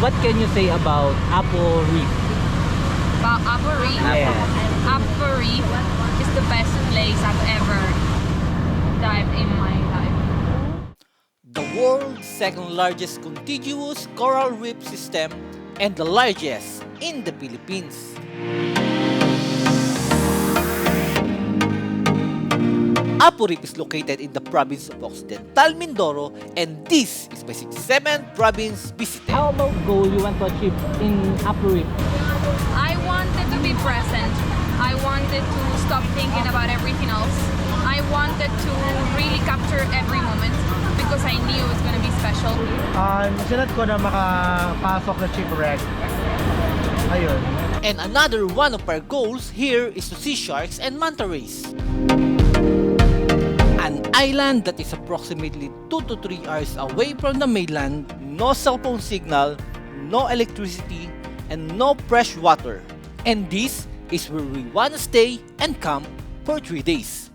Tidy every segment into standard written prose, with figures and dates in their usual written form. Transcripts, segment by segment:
what can you say about Apo Reef? About Apo Reef? Yeah. Apo Reef is the best place I've ever dived in my life. The world's second largest contiguous coral reef system and the largest in the Philippines. Apo Reef is located in the province of Occidental Mindoro, and this is my 67th province visited. How about goal you want to achieve in Apo Reef? I wanted to be present. I wanted to stop thinking about everything else. I wanted to really capture every moment because I knew it was going to be special. Sinat ko na makapasok na shipwreck. Ayun. And another one of our goals here is to see sharks and manta rays. An island that is approximately 2 to 3 hours away from the mainland, no cell phone signal, no electricity, and no fresh water. And this is where we wanna stay and camp for 3 days.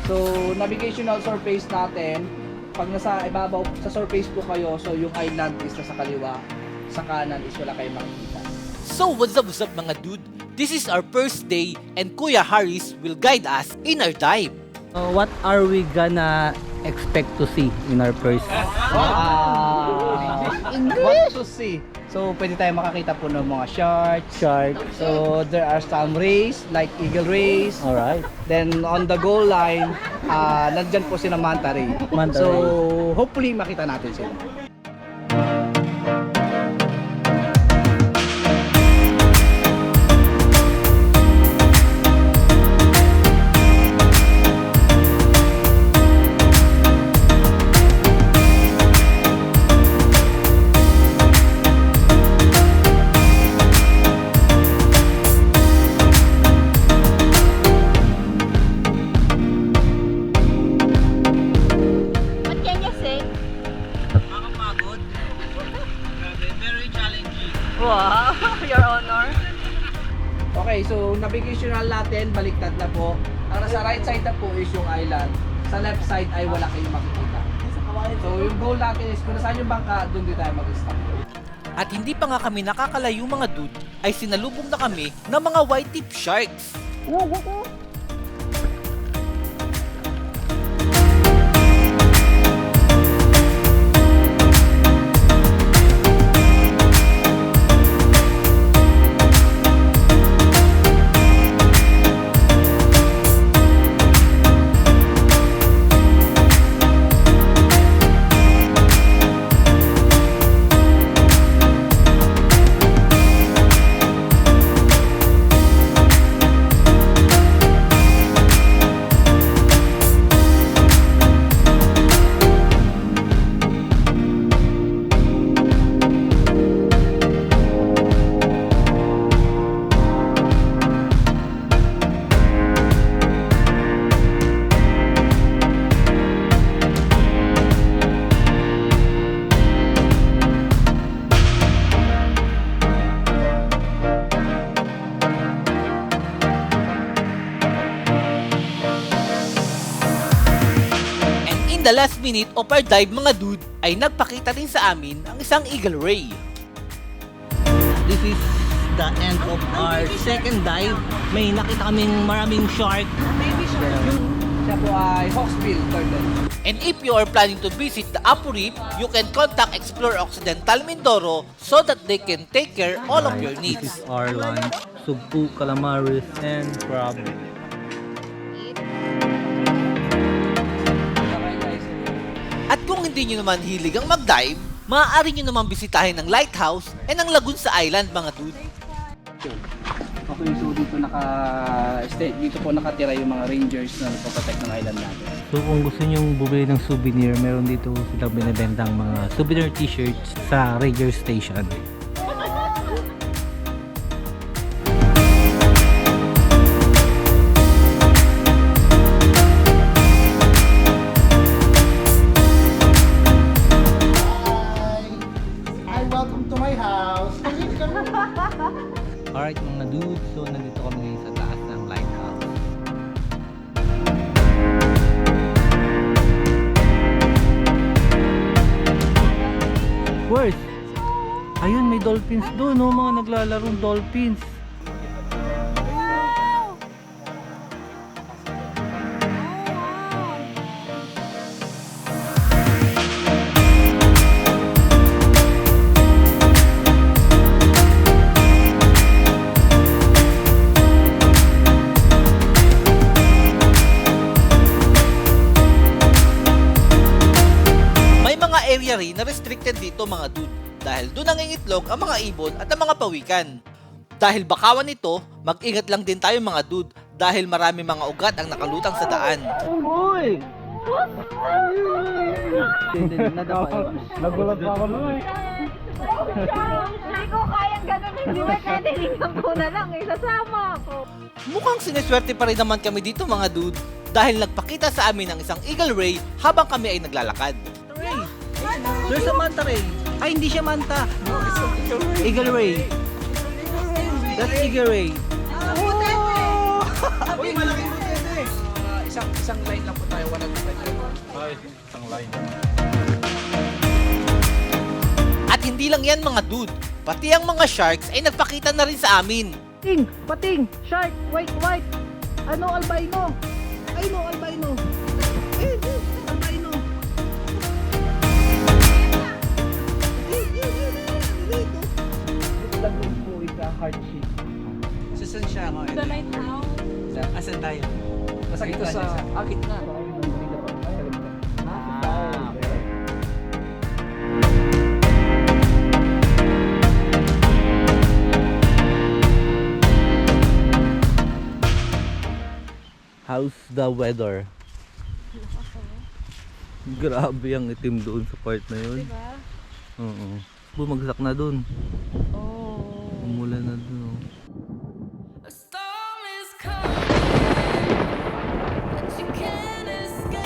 So, navigational surface natin, pag nasa ibabaw sa surface po kayo, so yung island is nasa kaliwa, sa kanan is wala kayong makikita. So what's up mga dude? This is our first day and Kuya Harris will guide us in our dive. What are we gonna expect to see in our first? What to see? So, pwede tayo makakita po ng mga sharks. So, there are some rays, like eagle rays. Alright. Then, on the goal line, nandyan po sila manta ray. Manta So, ray. hopefully makita natin sila. What can you say? Nakakapagod. Very challenging. Wow, your honor. Okay, so navigational natin, baliktad na po. Ang nasa right side na po is yung island. Sa left side ay wala kayong makikita. So, yung goal natin is kung nasaan yung bangka, doon din tayo mag-stop. At hindi pa nga kami nakakalayo mga dude, ay sinalubong na kami ng mga white tip sharks. The last minute of our dive mga dude ay nagpakita rin sa amin ang isang eagle ray. This is the end of our second dive. May nakita kaming maraming shark. Siya po ay hawksbill turtle. And if you are planning to visit the Apo Reef, you can contact Explore Occidental Mindoro so that they can take care all of your This needs. is our lunch. Sugpo, calamaris, and crab. At kung hindi nyo naman hilig ang mag-dive, maaari nyo naman bisitahin ang lighthouse and ang lagoon sa island mga dude. Okay, so dito po nakatira yung mga rangers na nagpaprotect ng island natin. So kung gusto nyong bumili ng souvenir, meron dito silang binibentang mga souvenir t-shirts sa Ranger Station. Alright mga dudes, so nandito kami ngayon sa taas ng lighthouse. Worst! Ayun, may dolphins doon, no? Mga naglalarong dolphins. Area rin na restricted dito mga dude dahil doon nangingitlog ang mga ibon at ang mga pawikan. Dahil bakawan ito, mag-ingat lang din tayo mga dude dahil marami mga ugat ang nakalutang sa daan. Uy! Nagulat pa ako nun. Hindi ko kayang ganun, hindi ba pwede lingang ko na lang, sasama ako. Mukhang sineswerte pa rin naman kami dito mga dude dahil nagpakita sa amin ng isang eagle ray habang kami ay naglalakad. Ray! There's a manta ray. Ay, hindi siya manta. Eagle ray. That's eagle ray. Uy, malaking butete! Isang line lang po tayo, 100 At hindi lang yan mga dude, pati ang mga sharks ay nagpakita na rin sa amin. Pating! Shark! White! Ano, albino? Ay no, albino! Albino! Lagoon po isa, hard sheet. Susan siya ako. The lighthouse. Asan tayo? Nasa ito sa akit na. How's the weather? Grabe ang itim doon sa part na yun. Diba? Oo. Bumagsak na doon. Oh. Umulan na doon. Oh. A storm is coming, but you can't escape.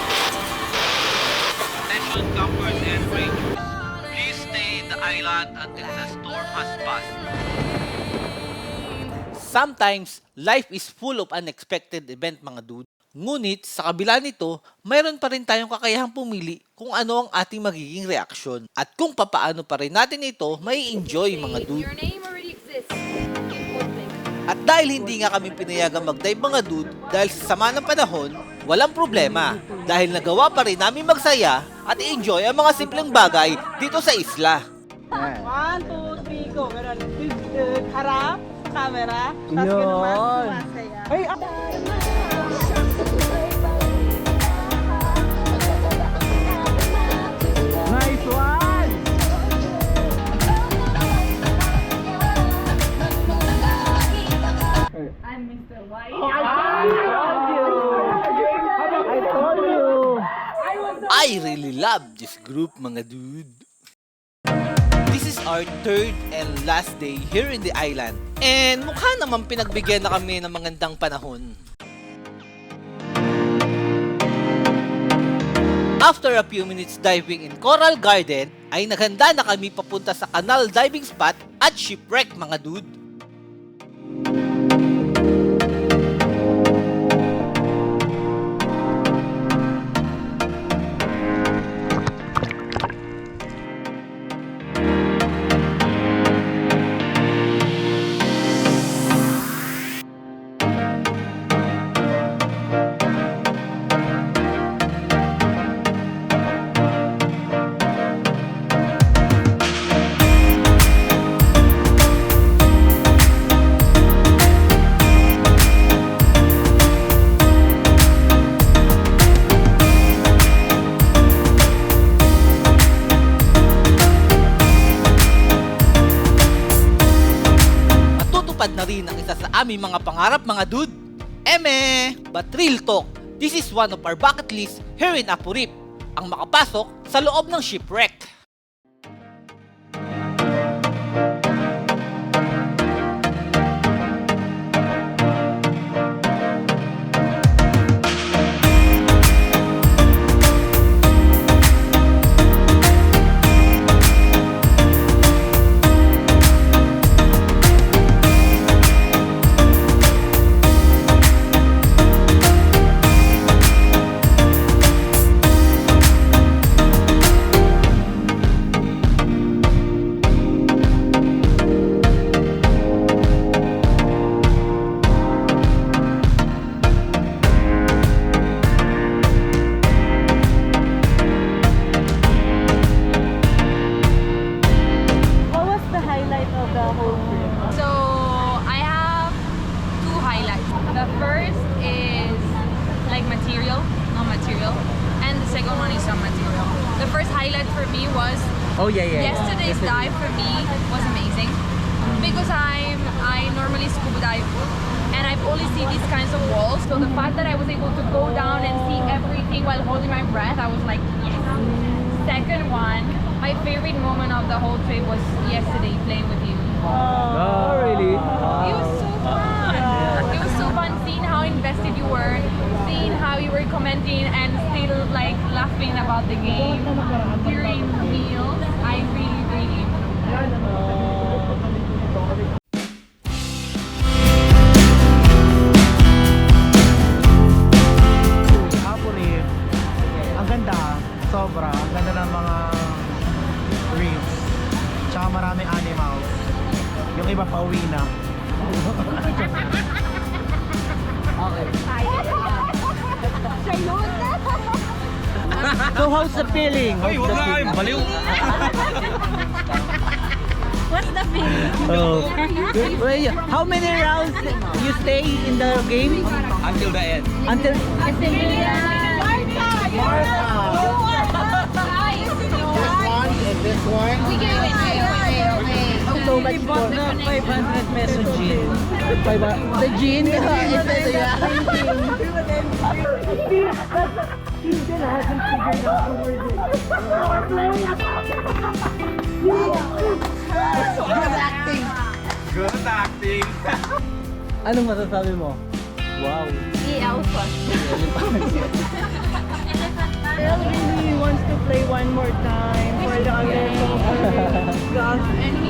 Attention campers and rangers. Please stay in the island until the storm has passed. Sometimes, life is full of unexpected event mga dude. Ngunit, sa kabila nito, mayroon pa rin tayong kakayahang pumili kung ano ang ating magiging reaksyon at kung papaano pa rin natin ito may enjoy mga dude. Your name already exists. At dahil hindi nga kami pinayagang mag-dive mga dude dahil sa sama ng panahon, walang problema dahil nagawa pa rin namin magsaya at enjoy ang mga simpleng bagay dito sa isla. 1, 2, 3, go. Ganun. Harap, camera. Tapos ganun mas sumasaya. Ay, Nice one! I'm Mr. White. I told you! I really love this group mga dude. This is our third and last day here in the island. And mukha naman pinagbigyan na kami ng magandang panahon. After a few minutes diving in Coral Garden, ay naghanda na kami papunta sa canal diving spot at shipwreck mga dude. Matutupad na rin ang isa sa aming mga pangarap mga dude. Eme! But real talk, this is one of our bucket list here in Apo Reef, ang makapasok sa loob ng shipwreck. Oh yeah. Yesterday's dive for me was amazing because I normally scuba dive and I've only seen these kinds of walls. So the fact that I was able to go down and see everything while holding my breath, I was like, yes. Second one, my favorite moment of the whole trip was yesterday playing with you. Oh, really? It was so fun. It was so fun seeing how invested you were, seeing how you were commenting and still like laughing about the game during meals. I really Apo Reef. Ang ganda, sobra. Ang ganda ng mga reefs. Tsaka maraming animals. Yung iba pauwi na. So how's the feeling? What's the feeling? Oh. Wait, how many rounds you stay in the game? Until the end. Until so much for 500 peso gin. The gin Good acting. Anong masasabi mo? Wow. Earl really wants to play one more time for the other. And he